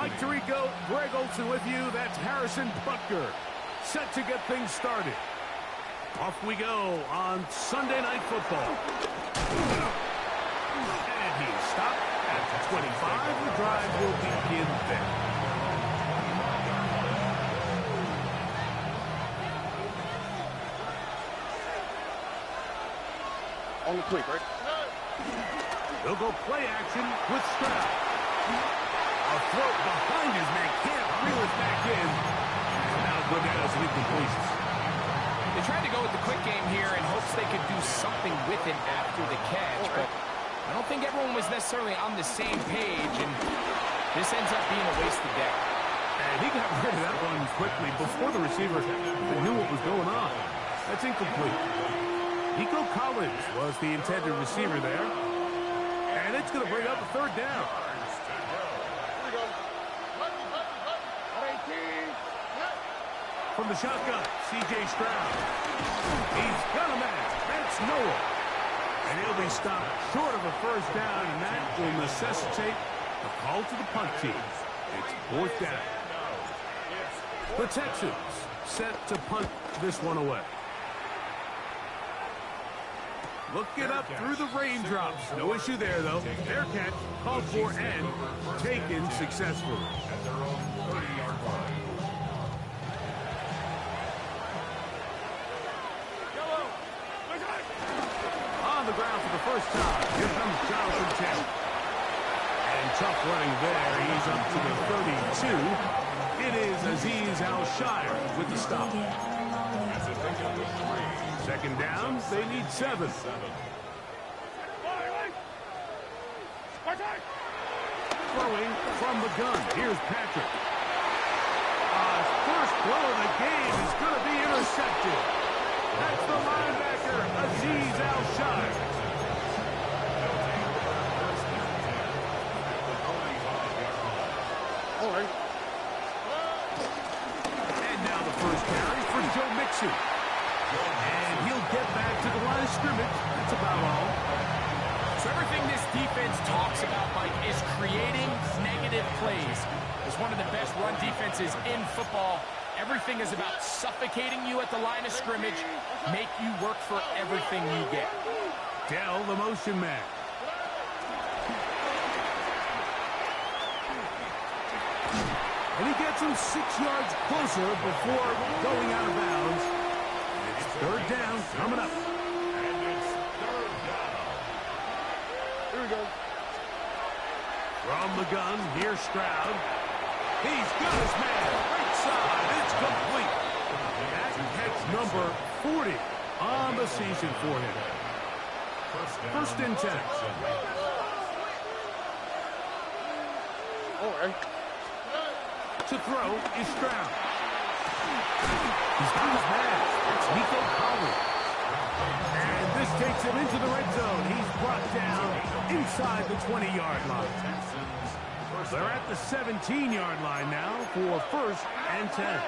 Mike Tirico, Greg Olson with you. That's Harrison Butker, set to get things started. Off we go on Sunday Night Football. And he stopped at the 25. The drive will begin there. On the quick, right? They'll go play action with Stroud. A throw behind his man, can't reel it back in. And now go down as incompletion. They tried to go with the quick game here in hopes they could do something with it after the catch, but I don't think everyone was necessarily on the same page, and this ends up being a wasted day. And he got rid of that one quickly before the receiver even knew what was going on. That's incomplete. Nico Collins was the intended receiver there. And it's going to bring up a third down. From the shotgun, C.J. Stroud. He's got a man. That's Noah. And he'll be stopped short of a first down, and that will necessitate a call to the punt team. It's fourth down. The Texans set to punt this one away. Looking up through the raindrops. No issue there, though. Fair catch, called for, and taken successfully. On the ground for the first time. Here comes Jonathan Taylor. And tough running there. He's up to the 32. It is Azeez Al-Shire with the stop. Second down, they need 7. Throwing from the gun. Here's Patrick. First blow of the game is going to be intercepted. That's the linebacker, Azeez Al-Shire. All right. And now the first carry for Joe Mixon. And he'll get back to the line of scrimmage. That's about all. So everything this defense talks about, Mike, is creating negative plays. As one of the best run defenses in football, everything is about suffocating you at the line of scrimmage, make you work for everything you get. Dell, the motion man. And he gets him 6 yards closer before going out of bounds. It's third down coming up. Here we go. From the gun, here's Stroud. He's got his man. Right side. It's complete. That catch number 40 on the season for him. First and 10. All right. To throw is Stroud. He's got his man. That's Nico Collins. And this takes him into the red zone. He's brought down inside the 20-yard line. They're at the 17-yard line now for first and 10.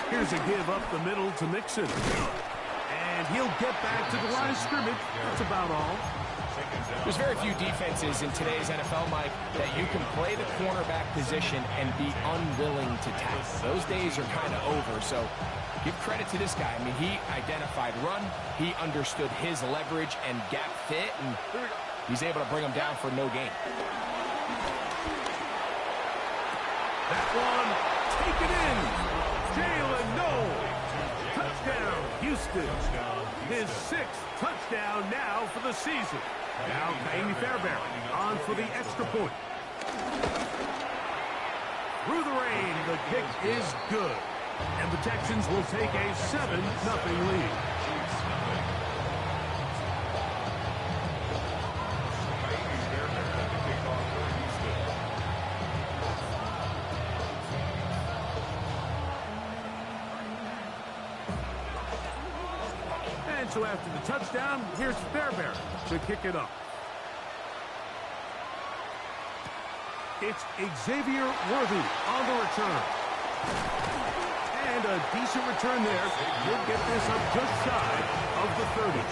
Here's a give up the middle to Mixon. And he'll get back to the line of scrimmage. That's about all. There's very few defenses in today's NFL, Mike, that you can play the cornerback position and be unwilling to tackle. Those days are kind of over, so give credit to this guy. I mean, he identified run, he understood his leverage and gap fit, and he's able to bring him down for no gain. That one, take it in. Jalen Noel. Touchdown, Houston. His 6th touchdown now for the season. Now Kaimi Fairbairn on for the extra point. Through the rain, the kick is good. And the Texans will take a 7-0 lead. And so after the touchdown, here's Fairbairn to kick it up. It's Xavier Worthy on the return. And a decent return there. He'll get this up just shy of the 30.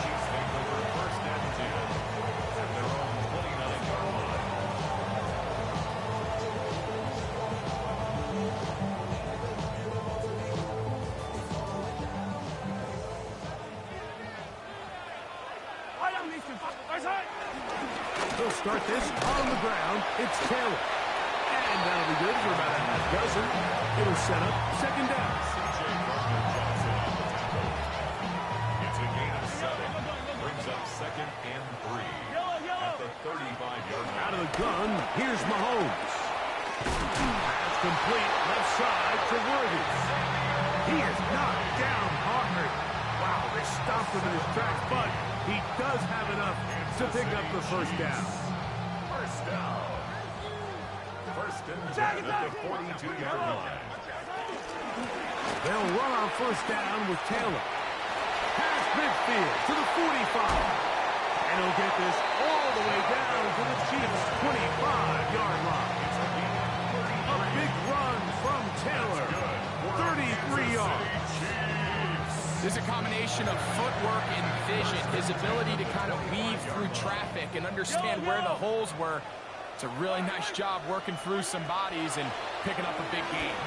start this on the ground. It's Taylor. And that'll be good for about a half dozen. It'll set up second down. It's a gain of 7. Brings up 2nd and 3. At the 35-yard line. Out of the gun, here's Mahomes. Pass complete, left side to Worthy. He is knocked down hard. Wow, they stopped him in his tracks, but he does have enough to pick up the first down. First down. First and 10 at the 42-yard line. They'll run on first down with Taylor. Pass midfield to the 45. And he'll get this all the way down to the Chiefs' 25-yard line. A big run from Taylor. 33 yards. There's a combination of footwork and vision, his ability to kind of weave through traffic and understand where the holes were. It's a really nice job working through some bodies and picking up a big gain.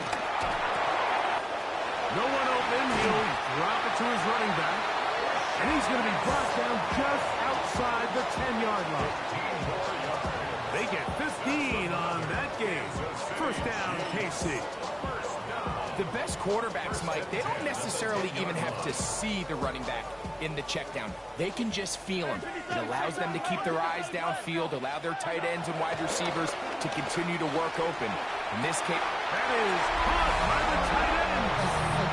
No one open. He'll drop it to his running back. And he's going to be brought down just outside the 10-yard line. They get 15 on that game. First down, KC. The best quarterbacks, Mike, they don't necessarily even have to see the running back in the check down. They can just feel him. It allows them to keep their eyes downfield, allow their tight ends and wide receivers to continue to work open. In this case, that is caught by the tight end,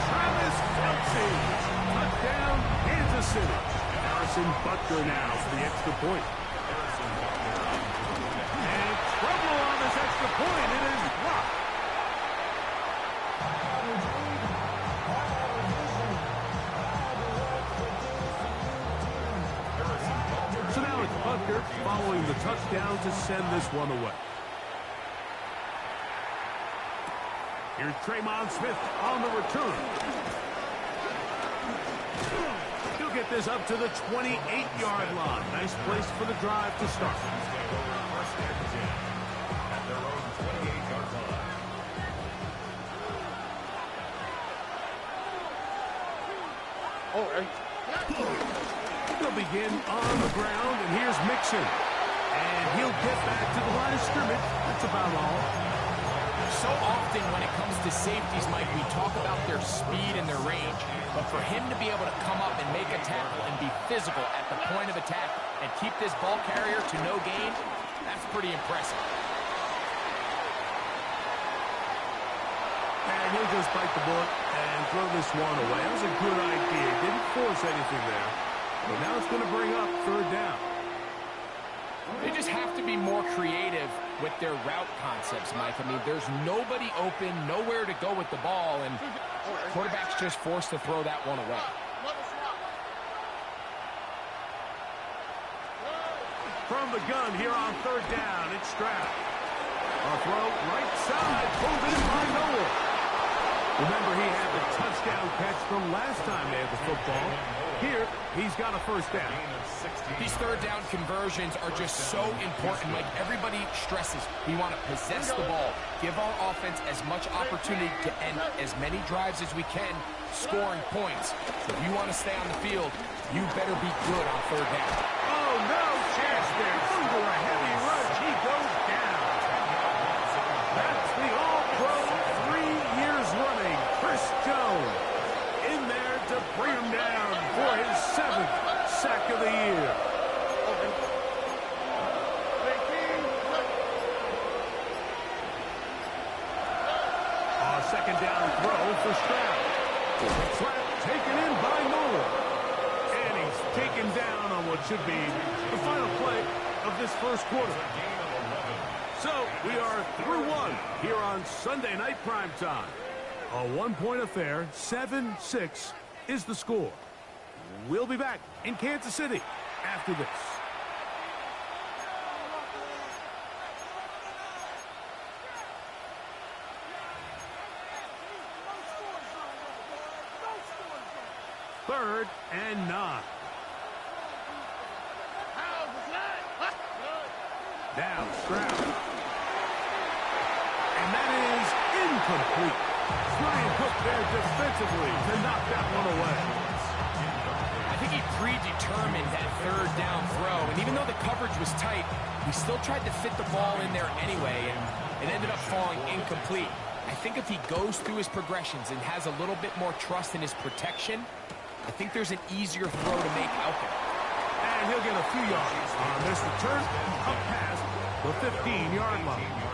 Travis Kelce. Touchdown, Kansas City. Harrison Butker now for the extra point. And trouble on this extra point. It is blocked. So now it's Butker following the touchdown to send this one away. Here's Traymon Smith on the return. He'll get this up to the 28-yard line. Nice place for the drive to start. First and 10 at their own 28-yard line. Oh, hey. They'll begin on the ground, and here's Mixon. And he'll get back to the line of scrimmage. That's about all. so often when it comes to safeties, Mike, we talk about their speed and their range. But for him to be able to come up and make a tackle and be physical at the point of attack and keep this ball carrier to no gain, that's pretty impressive. And he'll just bite the bullet and throw this one away. That was a good idea. Didn't force anything there. But now it's going to bring up third down. They just have to be more creative with their route concepts, Mike. I mean, there's nobody open, nowhere to go with the ball, and quarterback's just forced to throw that one away. From the gun here on third down, it's Stroud. A throw right side, pulled in by Noah. Remember, he had the touchdown catch from last time they had the football. Here, he's got a first down. These third down conversions are just so important. Like everybody stresses, we want to possess the ball, give our offense as much opportunity to end as many drives as we can, scoring points. So if you want to stay on the field, you better be good on third down. Oh, no chance there. Under a heavy rush, he goes down. That's the All-Pro 3 years running, Chris Jones, in there to bring him down for his 7th sack of the year. Second down throw for Stroud. Trap taken in by Noah. And he's taken down on what should be the final play of this first quarter. So we are through one here on Sunday Night Primetime. A one-point affair, 7-6 is the score. We'll be back in Kansas City after this. Third and 9. Now Stroud. And that is incomplete. Brian Cook there defensively to knock that one away. I think he predetermined that third down throw. And even though the coverage was tight, he still tried to fit the ball in there anyway, and it ended up falling incomplete. I think if he goes through his progressions and has a little bit more trust in his protection, I think there's an easier throw to make out there. And he'll get a few yards on this return up past the 15-yard line.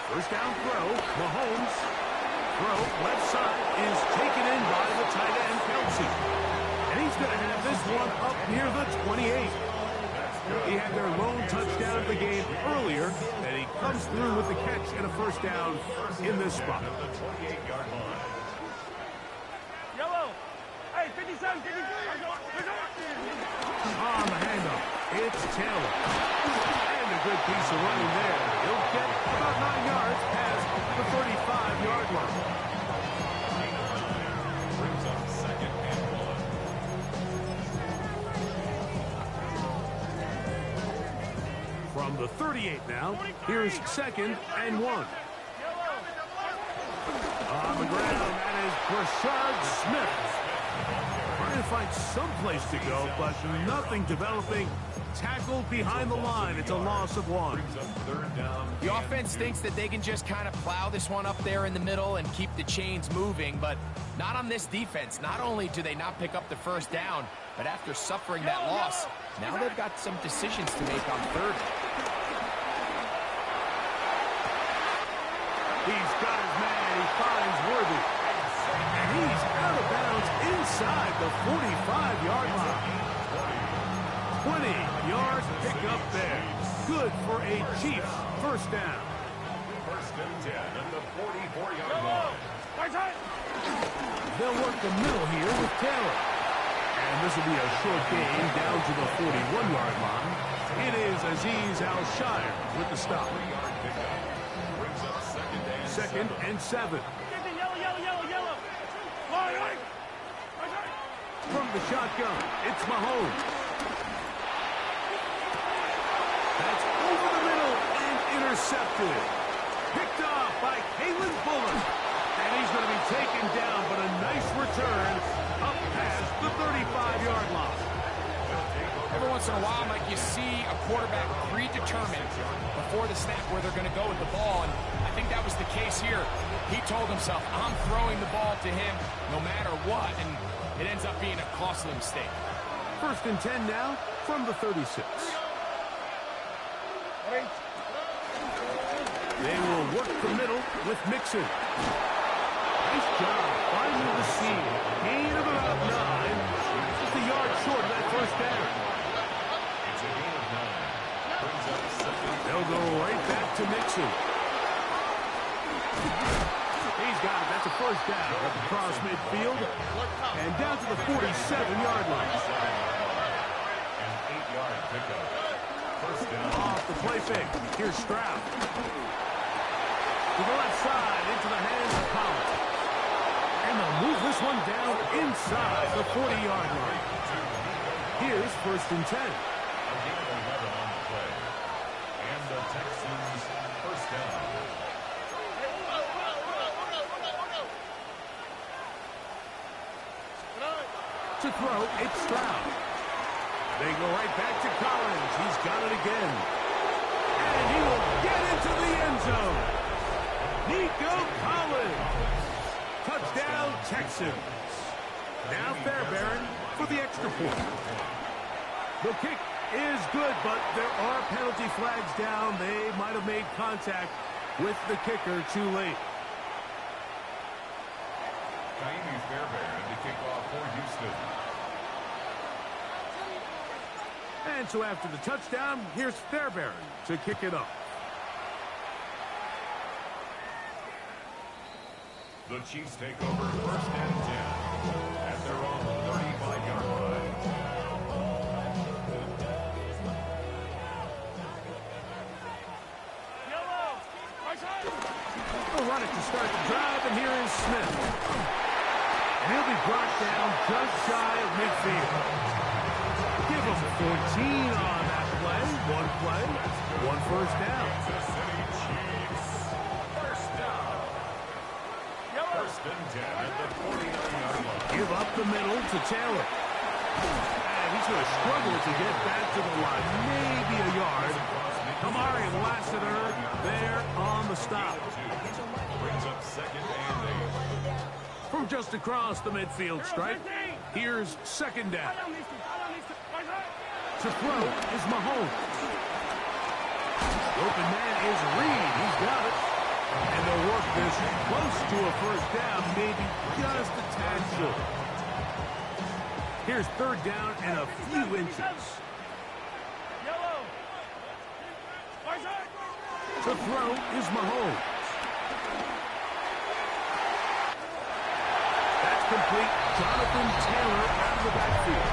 First down throw, Mahomes. Throw, left side, is taken in by the tight end, Kelce. And he's going to have this one up near the 28. He had their lone touchdown of the game earlier, and he comes through with the catch and a first down in this spot. Yellow. Hey, 57, 57. On the handoff, it's Taylor. And a good piece of running there. He'll get about 9 yards past the 35-yard line. Brings up second and 1. From the 38 now, here's second and 1. On the ground, that is Brashard Smith. Trying to find some place to go, but nothing developing. Tackled behind the line. It's a loss of 1. The offense thinks that they can just kind of plow this one up there in the middle and keep the chains moving, but not on this defense. Not only do they not pick up the first down, but after suffering that loss, now they've got some decisions to make on third. He's got his man. He finds Worthy. And he's out of bounds inside the 45-yard line. 20-yard pickup there. Good for a Chiefs first down. First and 10 at the 44-yard line. They'll work the middle here with Taylor. And this will be a short gain down to the 41-yard line. It is Azeez Al-Shire with the stop. Brings up Second and 7. From the shotgun, it's Mahomes. That's over the middle and intercepted. Picked off by Kalen Fuller. And he's going to be taken down, but a nice return up past the 35-yard line. Every once in a while, Mike, you see a quarterback predetermined before the snap where they're going to go with the ball, and I think that was the case here. He told himself, I'm throwing the ball to him no matter what, and it ends up being a costly mistake. First and 10 now from the 36. They will work the middle with Mixon. Nice job finding the seam. Gain of about 9. Just a yard short of that first down. It's a gain of 9. Brings up second. They'll go right back to Mixon. He's got it. That's a first down across midfield. And down to the 47-yard line. An 8-yard pickup. First down. Off the play fake. Here's Stroud. To the left side, into the hands of Collins. And they'll move this one down inside the 40-yard line. Here's first and 10. A gain of 11 on the play. And the Texans first down. To throw, it's Stroud. They go right back to Collins. He's got it again. And he will get into the end zone. Nico Collins. Touchdown, Texans. Now Fairbairn for the extra point. The kick is good, but there are penalty flags down. They might have made contact with the kicker too late. Ka'imi Fairbairn to kick off for Houston. And so after the touchdown, here's Fairbairn to kick it up. The Chiefs take over first and 10 at their own 35-yard line. They'll run it to start the drive, and here is Smith. And he'll be brought down just shy of midfield. Give him 14 on that play. One play, one first down. First and 10 at the 49-yard line. Give up the middle to Taylor. And he's going to struggle to get back to the line. Maybe a yard. Kamari Lassiter there on the stop. Brings up second and 8. From just across the midfield stripe, here's second down. To throw is Mahomes. The open man is Reed. He's got it. And they'll work this close to a first down, maybe just a tad short. Here's third down and a few inches. To throw is Mahomes. That's complete. Jonathan Taylor out of the backfield.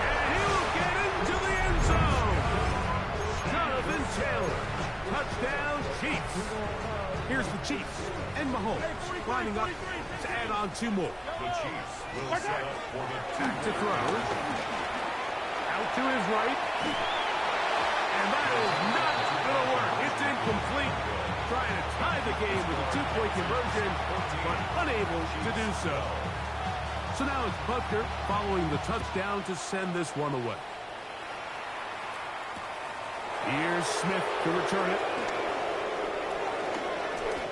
And he'll get into the end zone. Jonathan Taylor. Touchdown, Chiefs. Here's the Chiefs and Mahomes lining up to add on two more. The Chiefs will set up for the Back to throw. Out to his right. And that is not going to work. It's incomplete. Trying to tie the game with a two-point conversion, but unable to do so. So now it's Butker following the touchdown to send this one away. Here's Smith to return it.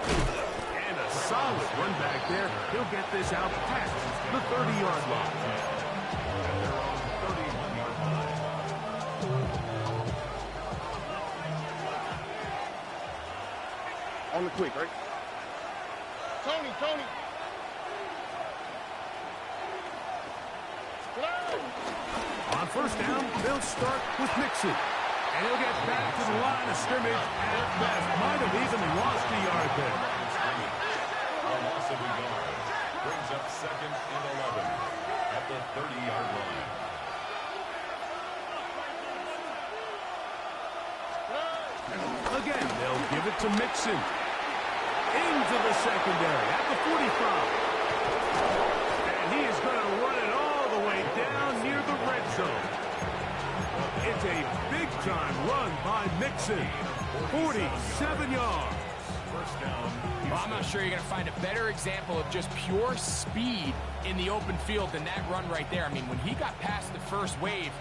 And a solid run back there. He'll get this out past the 30-yard line. And they're on 31-yard line. On the quick, right? Tony. On first down, they'll start with Mixon. And he'll get back to the line of scrimmage at best. Might have even lost a yard there. A loss of a yard. Brings up second and 11 at the 30-yard line. Again, they'll give it to Mixon. Into the secondary at the 45. And he is going to run it all the way down near the red zone. It's a big-time run by Mixon. 47 yards. First down. Well, I'm not sure you're going to find a better example of just pure speed in the open field than that run right there. I mean, when he got past the first wave,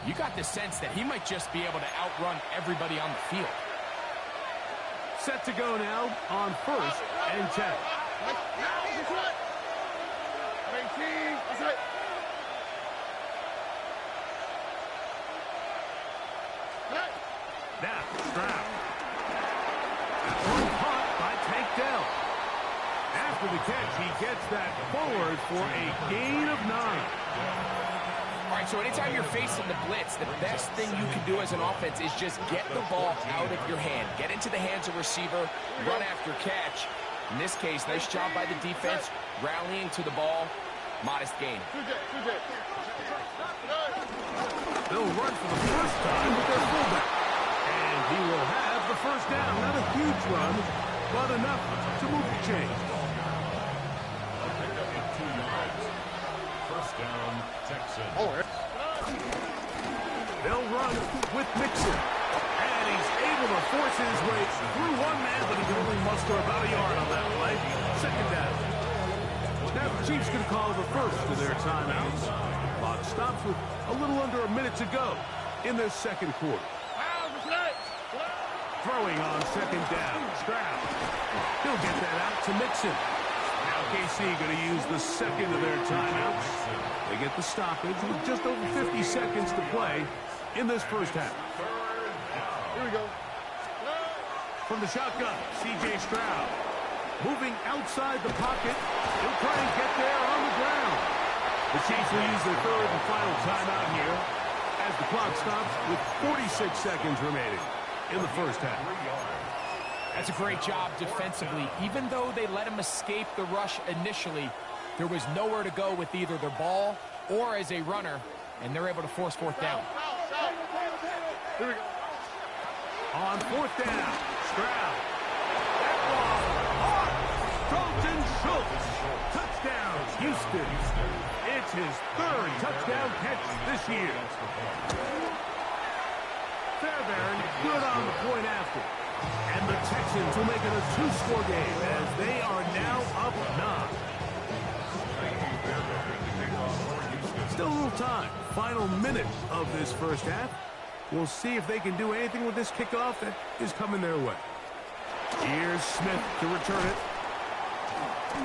you got the sense that he might just be able to outrun everybody on the field. Set to go now on first and 10. Now, Stroud. One caught by Tank Dell. After the catch, he gets that forward for a gain of 9. All right, so anytime you're facing the blitz, the best thing you can do as an offense is just get the ball out of your hand. Get into the hands of receiver, run after catch. In this case, nice job by the defense, rallying to the ball. Modest gain. They'll run for the first time with their fullback. And he will have the first down. Not a huge run, but enough to move the chain. A pickup of 2 yards. First down, Texans. They'll run with Mixon. And he's able to force his way through one man, but he can only muster about a yard on that play. Second down. Now the Chiefs can call the first of their timeouts. Clock stops with a little under a minute to go in this second quarter. Throwing on second down. Stroud. He'll get that out to Mixon. Now KC going to use the second of their timeouts. They get the stoppage with just over 50 seconds to play in this first half. Here we go. From the shotgun, C.J. Stroud. Moving outside the pocket. He'll try and get there on the ground. The Chiefs will use their third and final timeout here as the clock stops with 46 seconds remaining in the first half. That's a great job defensively. Even though they let him escape the rush initially, there was nowhere to go with either their ball or as a runner, and they're able to force fourth down. Here we go. On fourth down, Stroud. That ball caught. Dalton Schultz. Touchdown, Houston. It's his third touchdown catch this year. Fairbairn good on the point after. And the Texans will make it a two-score game as they are now up 9. Still a little time. Final minute of this first half. We'll see if they can do anything with this kickoff that is coming their way. Here's Smith to return it.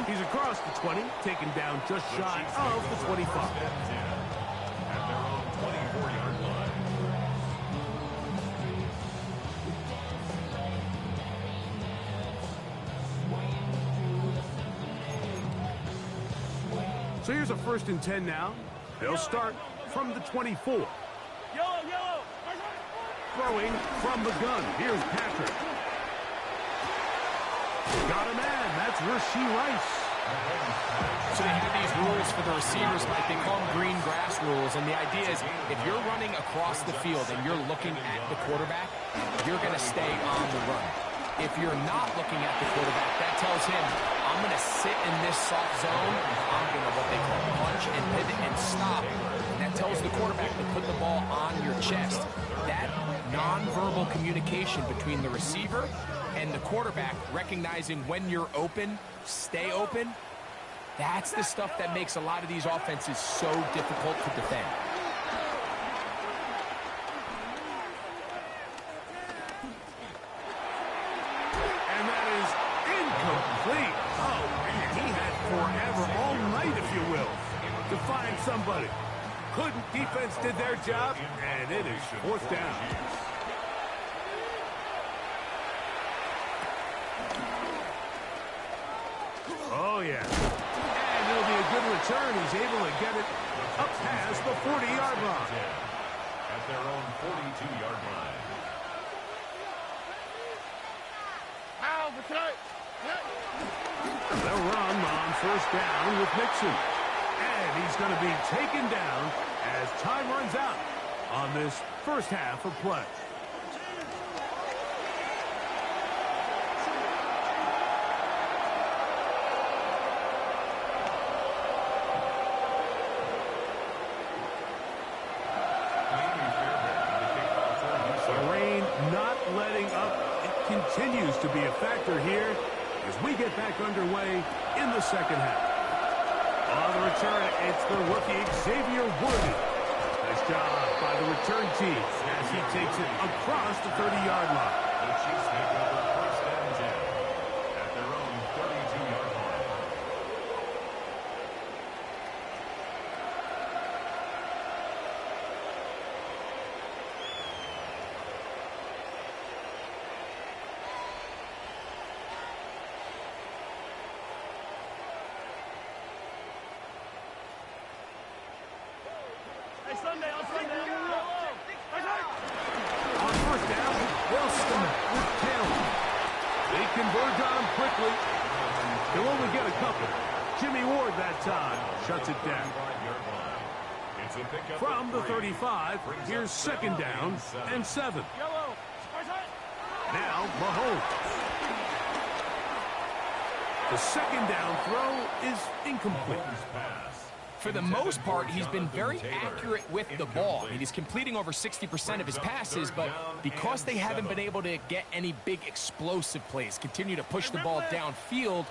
He's across the 20, taken down just shy of the 25. At their own 24-yard line. So here's a 1st and 10 now. They'll start from the 24. Throwing from the gun. Here's Patrick. Got a man. That's Rashee Rice. So they have these rules for the receivers, like they call them green grass rules, and the idea is if you're running across the field and you're looking at the quarterback, you're going to stay on the run. If you're not looking at the quarterback, that tells him, I'm going to sit in this soft zone, I'm going to what they call punch and pivot and stop. And that tells the quarterback to put the ball on your chest. That nonverbal communication between the receiver and the quarterback, recognizing when you're open, stay open, that's the stuff that makes a lot of these offenses so difficult to defend. And that is incomplete. Oh, man, he had forever, all night, if you will, to find somebody. Couldn't. Defense did their job, and it is 4th down. Oh, yeah. And it'll be a good return. He's able to get it up past the 40-yard line. At their own 42-yard line. They'll run on 1st down with Mixon. And he's going to be taken down as time runs out on this first half of play. The rain not letting up. It continues to be a factor here as we get back underway in the second half. On the return, it's the rookie Xavier Worthy. Nice job by the return team as he takes it across the 30-yard line. The Chiefs make over 1st and 10 at their own 32-yard line. On 1st down, they'll start with Taylor. They converge on him quickly. They'll only get a couple. Jimmy Ward that time shuts it down. From the 35, here's 2nd down and 7. Now Mahomes. The 2nd down throw is incomplete. For the most part, he's been very accurate with the ball. I mean, he's completing over 60% of his passes, but because they haven't been able to get any big explosive plays, continue to push the ball downfield,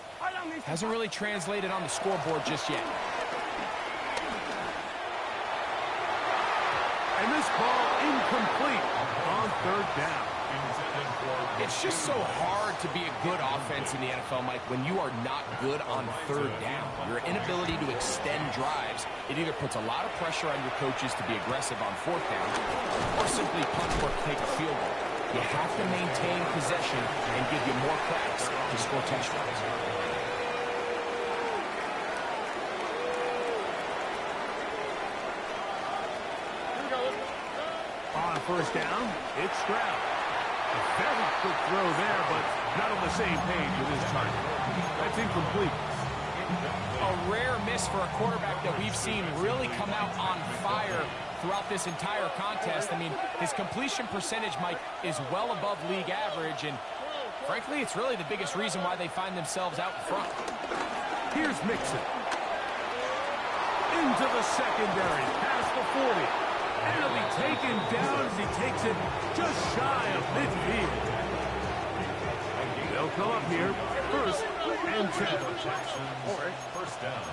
hasn't really translated on the scoreboard just yet. And this ball incomplete on 3rd down. It's just so hard to be a good offense in the NFL, Mike, when you are not good on 3rd down. Your inability to extend drives, it either puts a lot of pressure on your coaches to be aggressive on 4th down or simply punt or take a field goal. You have to maintain possession and give you more cracks to score touchdowns. On 1st down, it's Stroud. A very quick throw there, but not on the same page with his target. That's incomplete. A rare miss for a quarterback that we've seen really come out on fire throughout this entire contest. I mean, his completion percentage, Mike, is well above league average, and frankly, it's really the biggest reason why they find themselves out in front. Here's Mixon. Into the secondary, past the 40. And he'll be taken down as he takes it just shy of midfield. They'll come up here, 1st and 10. First down.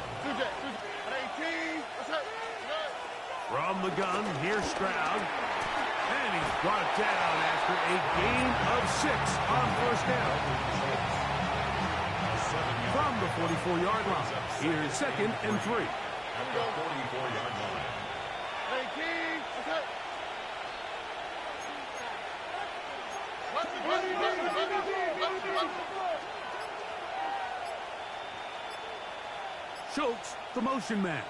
From the gun, here's Stroud. And he's brought down after a gain of 6 on 1st down. From the 44-yard line, here's 2nd and 3. At the 44-yard line. Schultz, the motion man.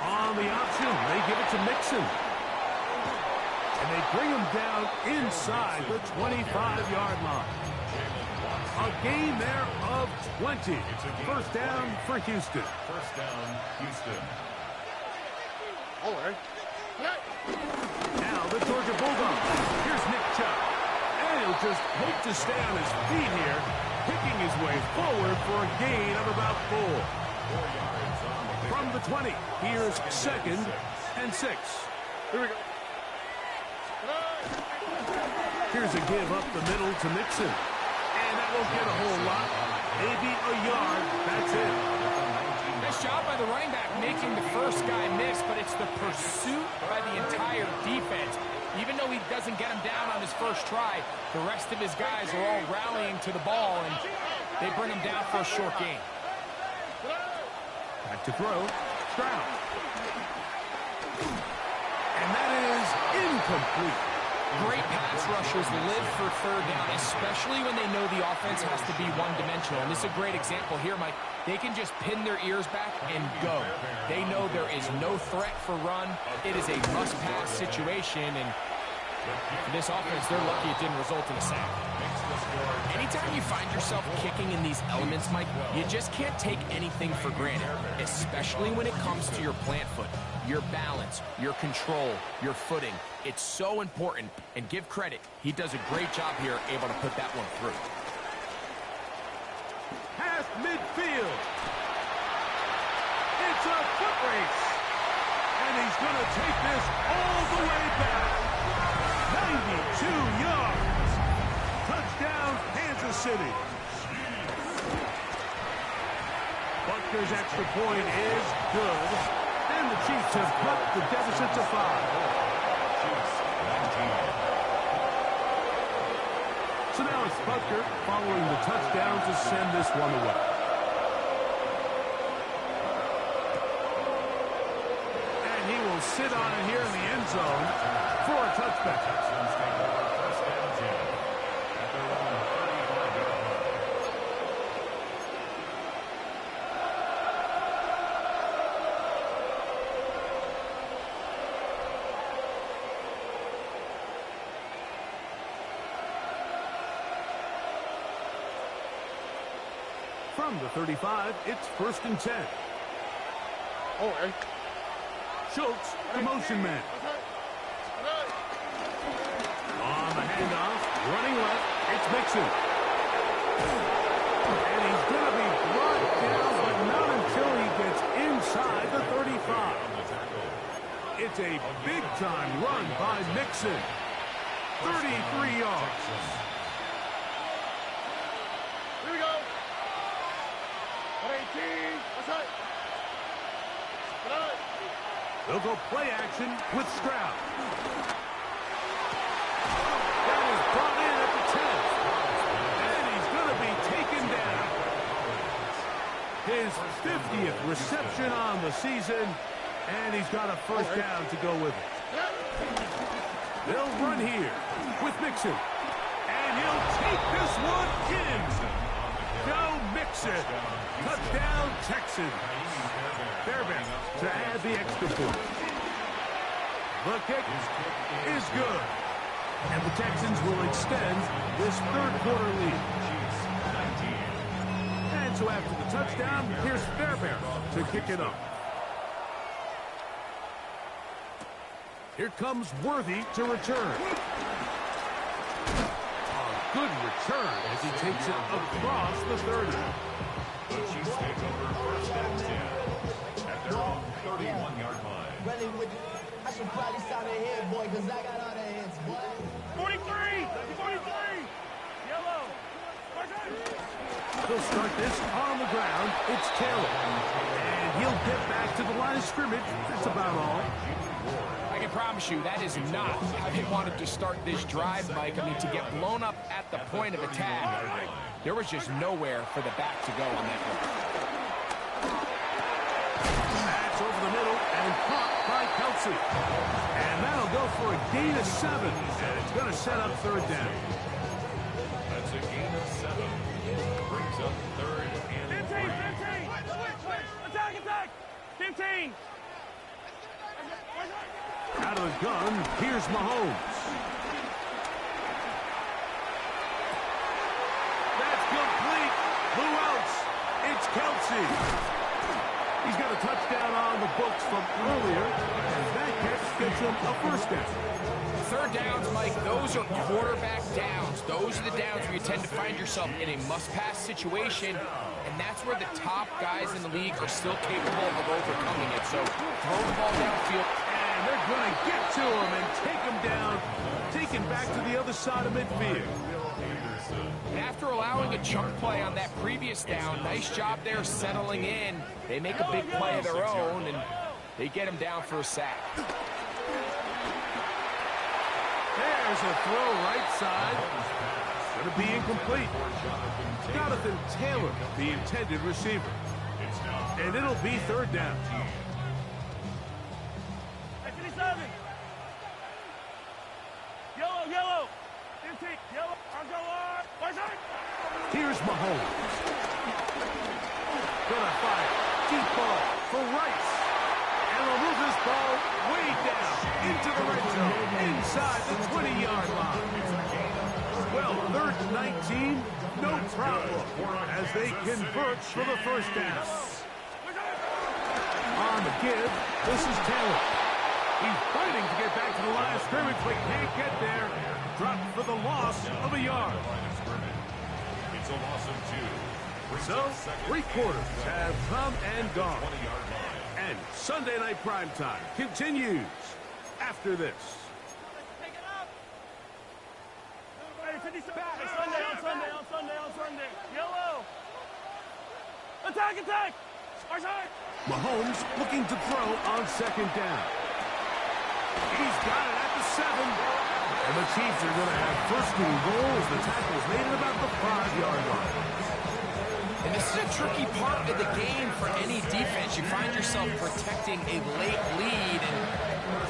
On the option, they give it to Mixon. And they bring him down inside the 25-yard line. A gain there of 20. 1st down for Houston. 1st down, Houston. Now the Georgia Bulldogs. Here's Nick Chubb. And he'll just hope to stay on his feet here, picking his way forward for a gain of about 4. 4 yards on the pick. From the 20, here's 2nd and 6. Here we go. Here's a give up the middle to Mixon. And that won't get a whole lot. Maybe a yard. That's it. Nice job by the running back making the first guy miss, but it's the pursuit by the entire defense. Even though he doesn't get him down on his first try, the rest of his guys are all rallying to the ball, and they bring him down for a short gain. Back to throw. Stroud. And that is incomplete. Great pass rushers live for 3rd down, especially when they know the offense has to be one-dimensional. And this is a great example here, Mike. They can just pin their ears back and go. They know there is no threat for run. It is a must-pass situation, and for this offense, they're lucky it didn't result in a sack. Anytime you find yourself kicking in these elements, Mike, you just can't take anything for granted, especially when it comes to your plant foot, your balance, your control, your footing. It's so important, and give credit. He does a great job here, able to put that one through. Past midfield. It's a foot race. And he's going to take this all the way back. 92 yards. Touchdown, Kansas City. Butker's extra point is good. And the Chiefs have cut the deficit to 5. So now it's Butker following the touchdown to send this one away. And he will sit on it here in the end zone for a touchback. From the 35, it's 1st and 10. Schultz, the motion man. On the handoff, running left, it's Mixon. And he's going to be brought down, but not until he gets inside the 35. It's a big-time run by Mixon. 33 yards. Here we go. 18. They'll go play action with Stroud. That is brought in at the 10. And he's going to be taken down. His 50th reception on the season, and he's got a 1st down to go with it. They'll run here with Mixon. And he'll take this one in. Go Mixon. Touchdown, Texans. Fairbanks to add the extra point. The kick is good. And the Texans will extend this 3rd quarter lead. And so after the touchdown, here's Fairbanks to kick it up. Here comes Worthy to return. A good return as he takes it across the 30. The Chiefs take over 1st and 10 at their own 31-yard line. Running with, I should probably sound a hit, boy, because I got all the hits, boy. 43! 43! Yellow! They'll start this on the ground. It's Taylor. And he'll get back to the line of scrimmage. That's about all. I can promise you that is not how they wanted to start this drive, Mike. I mean, to get blown up at the point of attack, there was just nowhere for the back to go on that one. That's over the middle and caught by Kelsey. And that'll go for a gain of 7. And it's going to set up third down. That's a gain of 7. Brings up third and 15! 15! Attack! Attack! 15! Out of the gun, here's Mahomes. That's complete. Who else? It's Kelsey. He's got a touchdown on the books from earlier, and that catch gets him a first down. Third downs, Mike, those are quarterback downs. Those are the downs where you tend to find yourself in a must-pass situation, and that's where the top guys in the league are still capable of overcoming it. So throw the ball downfield. And they're going to get to him and take him down, taken back to the other side of midfield. And after allowing a chunk play on that previous down, nice job there settling in. They make a big play of their own, and they get him down for a sack. There's a throw right side. Going to be incomplete. Jonathan Taylor, the intended receiver. And it'll be third down. 57! Yellow! Yellow! 15! Yellow! I'll go on! Right side! Here's Mahomes. Gonna fire. Deep ball for Rice. And will move this ball way down into the red zone, inside the 20-yard line. Well, third and 19, no problem, as they convert for the first down. On the give, this is Taylor. He's fighting to get back to the line of scrimmage, but can't get there. Dropped for the loss of a yard. it's a loss of 2. So, 3 quarters have come and gone. And Sunday Night Primetime continues after this. Take it up! Hey, 57! On Sunday! Yellow! Attack! Attack! Right side! Mahomes looking to throw on second down. He's got it at the 7. And the Chiefs are going to have first and goal as the tackle's made at about the 5-yard line. And this is a tricky part of the game for any defense. You find yourself protecting a late lead, and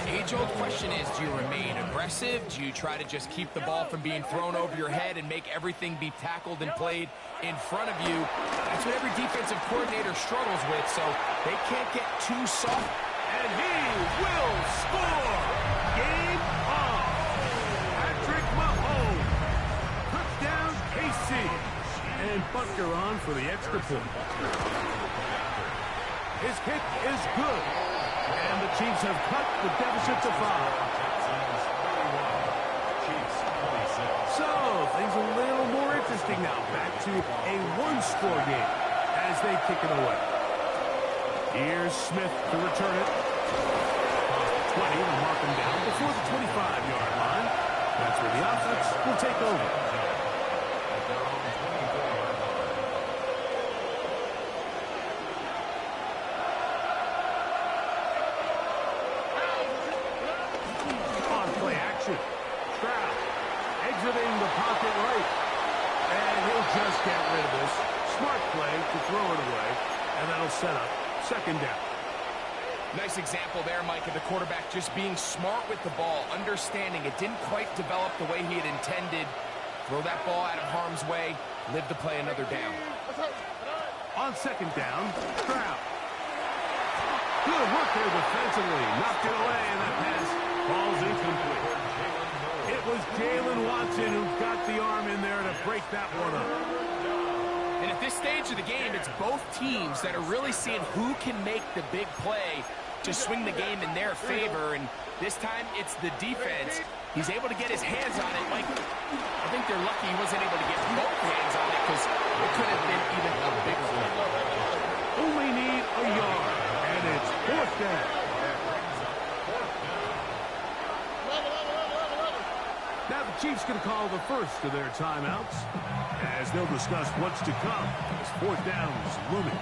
the age-old question is, do you remain aggressive? Do you try to just keep the ball from being thrown over your head and make everything be tackled and played in front of you? That's what every defensive coordinator struggles with, so they can't get too soft. And he will score! Game on! Patrick Mahomes! Touchdown, KC! And Butker on for the extra point. His kick is good. And the Chiefs have cut the deficit to 5. So, things a little more interesting now. Back to a one-score game as they kick it away. Here's Smith to return it. 20 to mark him down before the 25-yard line. That's where the offense will take over. On play action. Stroud exiting the pocket right. And he'll just get rid of this. Smart play to throw it away. And that'll set up second down. Nice example there, Mike, of the quarterback just being smart with the ball, understanding it didn't quite develop the way he had intended. Throw that ball out of harm's way, live to play another down. On second down, Stroud. Good work there defensively. Knocked it away, and that pass falls incomplete. It was Jalen Watson who got the arm in there to break that one up. And at this stage of the game, it's both teams that are really seeing who can make the big play to swing the game in their favor. And this time, it's the defense. He's able to get his hands on it. Like, I think they're lucky he wasn't able to get both hands on it because it could have been even a bigger play. Only need a yard, and it's fourth down. Chiefs going to call the first of their timeouts as they'll discuss what's to come as fourth down is looming.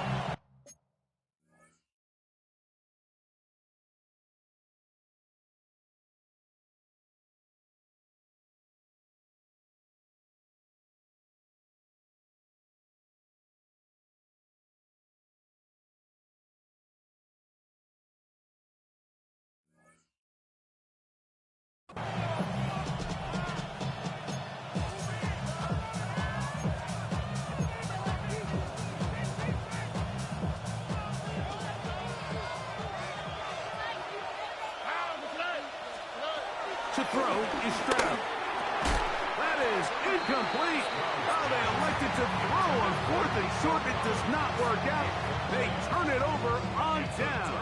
To throw is Stroud. That is incomplete. Oh, they elected to throw on fourth and short. It does not work out. They turn it over on down.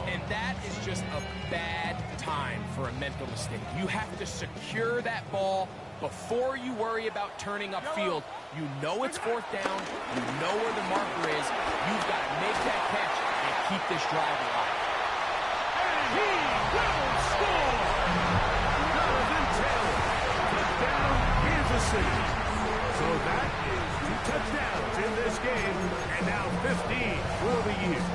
And that is just a bad time for a mental mistake. You have to secure that ball before you worry about turning upfield. You know it's fourth down. You know where the marker is. You've got to make that catch and keep this drive alive. He will score! Jonathan Taylor, touchdown, Kansas City. So that is 2 touchdowns in this game, and now 15 for the year.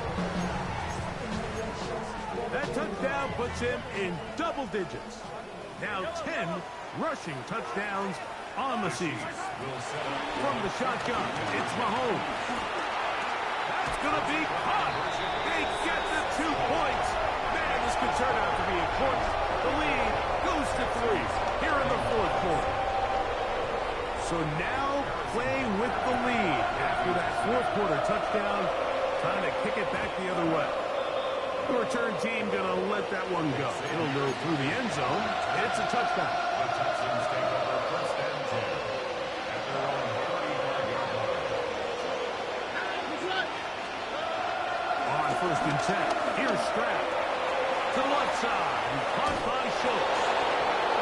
That touchdown puts him in double digits. Now 10 rushing touchdowns on the season. From the shotgun, it's Mahomes. That's going to be caught. They get the 2 points. This could turn out to be important. The lead goes to 3 here in the fourth quarter. So now playing with the lead after that fourth quarter touchdown, trying to kick it back the other way. The return team going to let that one go. It'll go through the end zone. It's a touchdown. The Texans take over first and 10 at their own 35-yard line. On first and 10, here's Stroud. To the left side, caught by Schultz.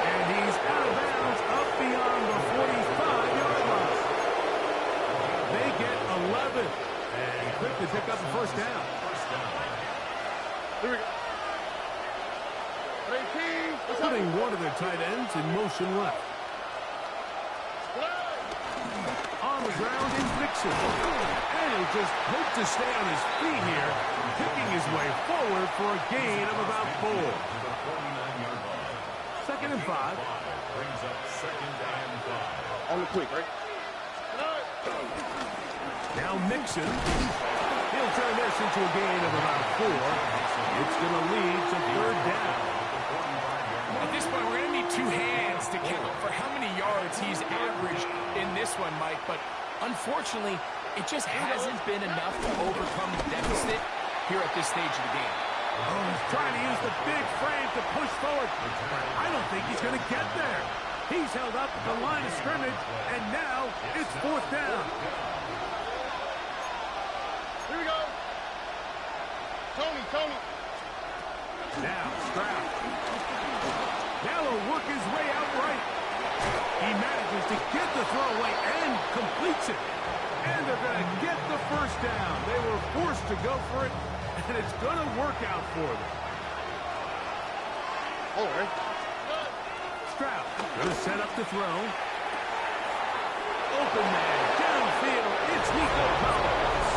And he's out of bounds up beyond the 45-yard line. They get 11 and quickly pick up the first down. Here we go. Putting one of their tight ends in motion left. On the ground is Mixon. And he'll just hope to stay on his feet here, picking his way forward for a gain of about 4. Second and 5. Brings up second and 5. On the quick, right? Now Mixon. He'll turn this into a gain of about 4. It's going to lead to third down. At this point, we're going to need 2 hands to count for how many yards he's averaged in this one, Mike. But unfortunately, it just hasn't been enough to overcome the deficit here at this stage of the game. Oh, he's trying to use the big frame to push forward. I don't think he's going to get there. He's held up at the line of scrimmage, and now it's fourth down. Here we go. Tony. Now Stroud. Now he'll work his way out right. He manages to get the throw away and completes it. And they're going to get the first down. They were forced to go for it, and it's going to work out for them. All right. Stroud going to set up the throw. Open man downfield. It's Nico Collins.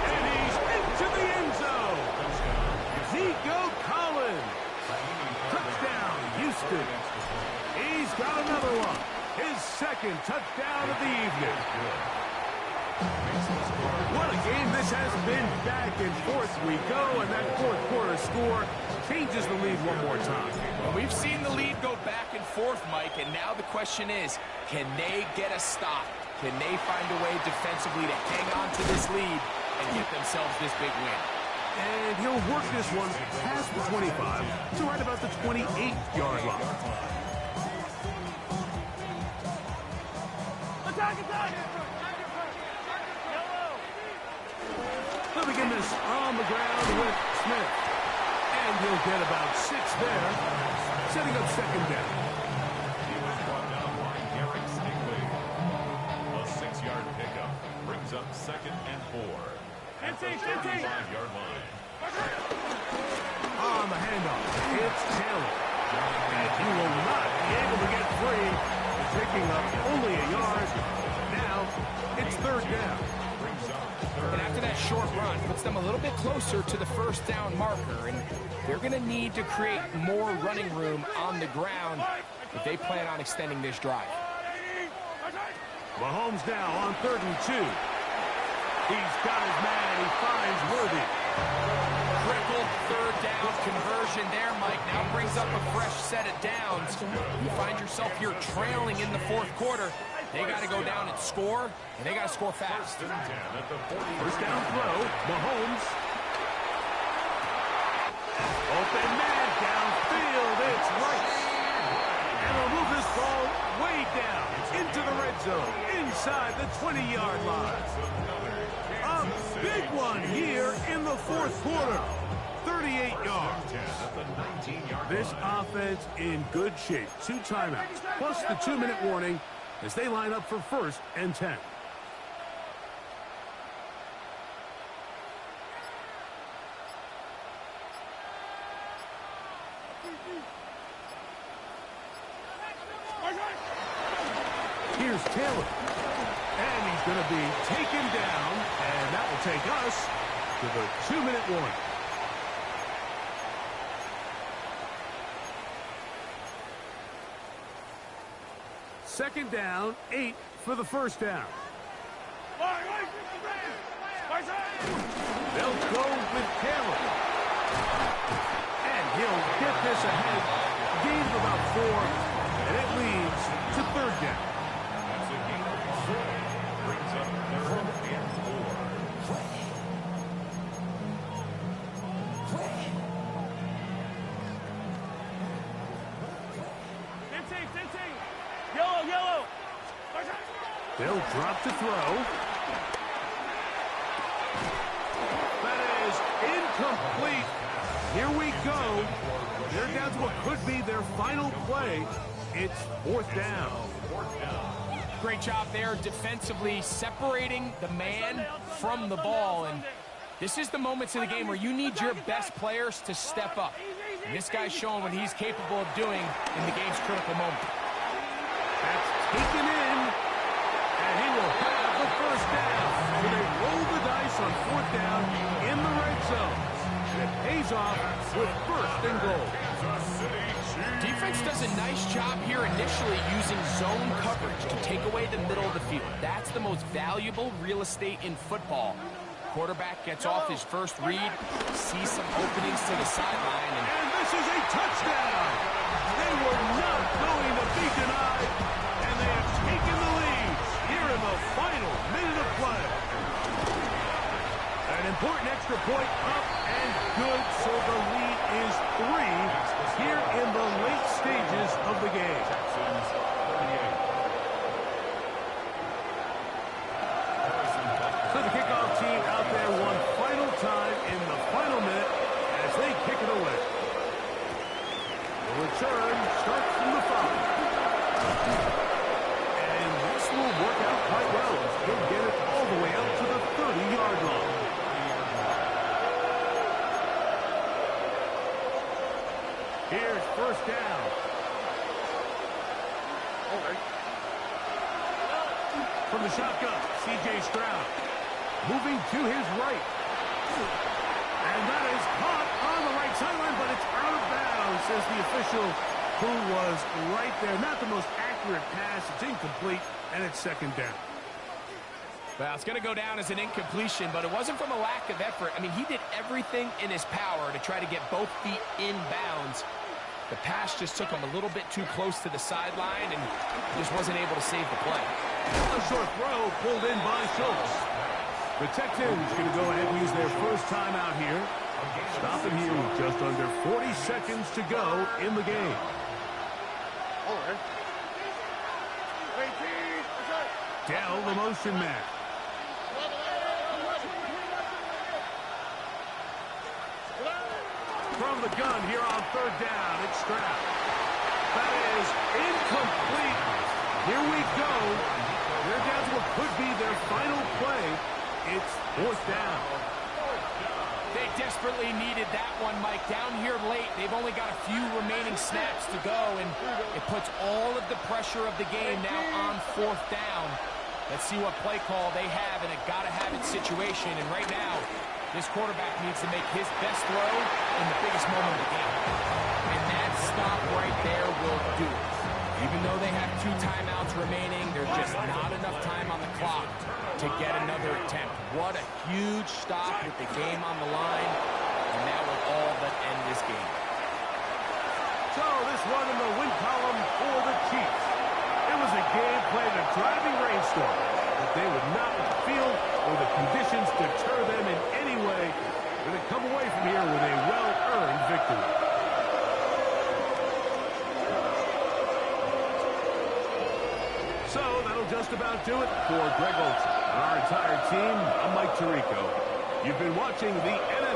And he's into the end zone. Nico Collins. Touchdown, Houston. He's got another one. His second touchdown of the evening. What a game this has been. Back and forth we go, and that fourth quarter score changes the lead one more time. Well, we've seen the lead go back and forth, Mike, and now the question is, can they get a stop? Can they find a way defensively to hang on to this lead and get themselves this big win? And he'll work this one past the 25 to right about the 28-yard line. Attack! They'll begin this on the ground with Smith. And he'll get about 6 there, setting up second down. He was brought down by Garrett Stingley. A 6-yard pickup brings up second and 4 at the 35-yard line. On the handoff, it's Taylor. And he will not be able to get free. Picking up only a yard. Now it's third down. And after that short run, puts them a little bit closer to the first down marker. And they're going to need to create more running room on the ground if they plan on extending this drive. Mahomes now on 3rd and 2. He's got his man. He finds Worthy. Critical third down conversion there, Mike. Now brings up a fresh set of downs. You find yourself here trailing in the fourth quarter. They got to go down and score, and they got to score fast. First down throw. Mahomes. Open man downfield. It's right. And they'll move this ball way down into the red zone, inside the 20-yard line. A big one here in the fourth quarter. 38 yards. This offense in good shape. 2 timeouts, plus the 2-minute warning as they line up for 1st and 10. Here's Taylor. And he's going to be taken down, and that will take us to the 2-minute warning. Second down, 8 for the first down. They'll go with Taylor. And he'll get this ahead. Gain of about 4, and it leads to third down. Brings up 3rd and 4. Yellow. They'll drop to throw. That is incomplete. Here we go. They're down to what could be their final play. It's 4th down. Great job there defensively, separating the man from the ball. And this is the moments of the game where you need your best players to step up. And this guy's showing what he's capable of doing in the game's critical moment. That's taken in, and he will have the first down. So they roll the dice on 4th down in the red zone. And it pays off with 1st and goal. Defense does a nice job here initially using zone coverage to take away the middle of the field. That's the most valuable real estate in football. Quarterback gets off his first read, sees some openings to the sideline. And this is a touchdown. They were not going to be denied, and they have taken the lead here in the final minute of play. An important extra point up and good, so the lead is 3 here in the late stages of the game. So the kickoff team out there one final time in the final minute as they kick it away. The return starts from the 5. And this will work out quite well. He'll get it all the way out to the 30-yard line. Here's first down. From the shotgun, C.J. Stroud. Moving to his right. And that is caught on the right sideline, but it's out of bounds, says the official who was right there. Not the most accurate pass. It's incomplete, and it's 2nd down. Well, it's going to go down as an incompletion, but it wasn't from a lack of effort. I mean, he did everything in his power to try to get both feet in bounds. The pass just took him a little bit too close to the sideline, and just wasn't able to save the play. A short throw pulled in by Schultz. The Texans going to go ahead and use their first timeout here. Stopping here with just under 40 seconds to go in the game. Dell, the motion man. From the gun here on 3rd down, it's Stroud. That is incomplete. Here we go. They're down to what could be their final play. It's 4th down. They desperately needed that one, Mike. Down here late, they've only got a few remaining snaps to go, and it puts all of the pressure of the game now on 4th down. Let's see what play call they have in a gotta-have-it situation. And right now, this quarterback needs to make his best throw in the biggest moment of the game. And that stop right there will do it. Even though they have 2 timeouts remaining, there's just not enough time on the clock to get another attempt. What a huge stop with the game on the line, and that will all but end this game. So this one in the win column for the Chiefs. It was a game played in a driving rainstorm, but they would not let the field or the conditions deter them in any way. They're going to come away from here with a well-earned victory. So that'll just about do it for Greg Olsen and our entire team. I'm Mike Tirico. You've been watching the NFL.